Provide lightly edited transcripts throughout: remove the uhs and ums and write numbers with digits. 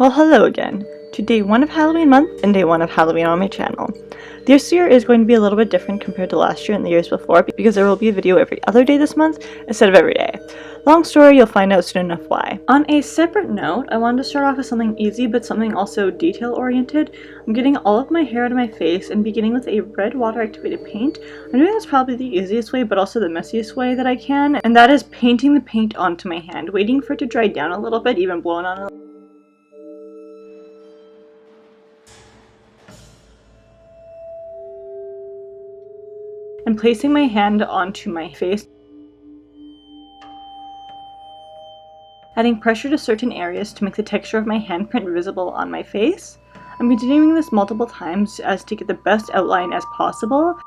Well, hello again to day 1 of Halloween month and day 1 of Halloween on my channel. This year is going to be a little bit different compared to last year and the years before because there will be a video every other day this month instead of every day. Long story, you'll find out soon enough why. On a separate note, I wanted to start off with something easy but something also detail oriented. I'm getting all of my hair out of my face and beginning with a red water activated paint. I'm doing this probably the easiest way but also the messiest way that I can, and that is painting the paint onto my hand, waiting for it to dry down a little bit, even blowing on it. And placing my hand onto my face, adding pressure to certain areas to make the texture of my handprint visible on my face. I'm continuing this multiple times as to get the best outline as possible.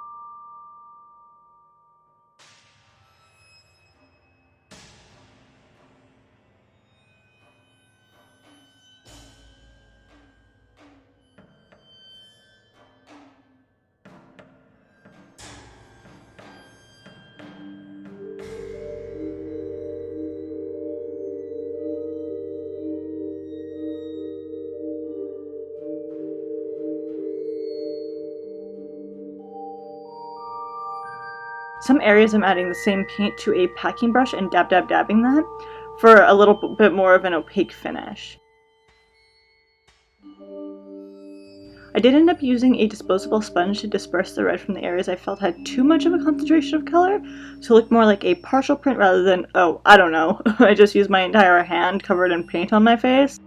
Some areas I'm adding the same paint to a packing brush and dabbing that for a little bit more of an opaque finish. I did end up using a disposable sponge to disperse the red from the areas I felt had too much of a concentration of color, to look more like a partial print rather than, oh, I don't know, I just used my entire hand covered in paint on my face.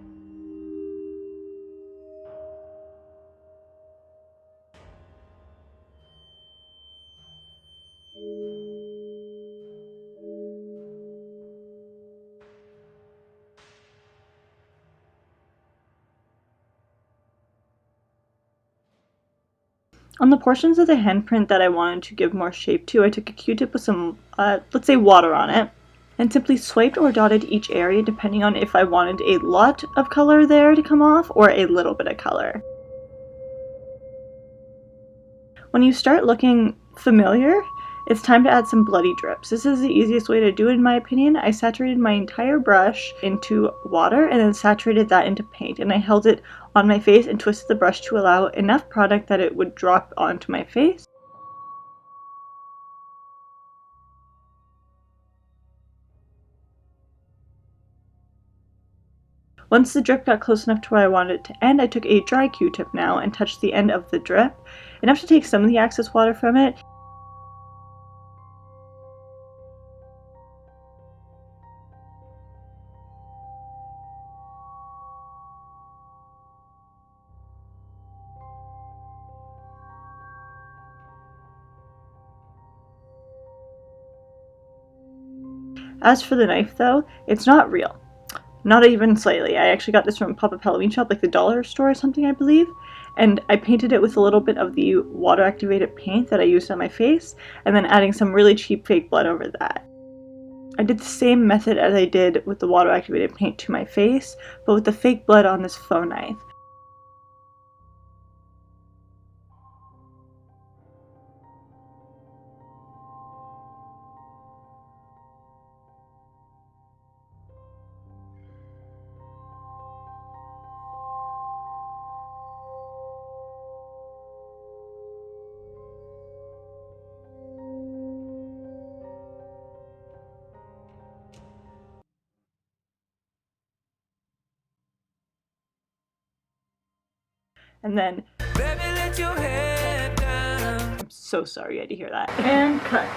On the portions of the handprint that I wanted to give more shape to, I took a Q-tip with some, let's say water on it, and simply swiped or dotted each area depending on if I wanted a lot of color there to come off or a little bit of color. When you start looking familiar, it's time to add some bloody drips. This is the easiest way to do it in my opinion. I saturated my entire brush into water and then saturated that into paint, and I held it on my face and twisted the brush to allow enough product that it would drop onto my face. Once the drip got close enough to where I wanted it to end, I took a dry Q-tip now and touched the end of the drip, enough to take some of the excess water from it. As for the knife though, it's not real. Not even slightly. I actually got this from a pop-up Halloween shop, like the dollar store or something I believe, and I painted it with a little bit of the water activated paint that I used on my face, and then adding some really cheap fake blood over that. I did the same method as I did with the water activated paint to my face, but with the fake blood on this faux knife. And then, baby, let your head down. I'm so sorry you had to hear that. And cut.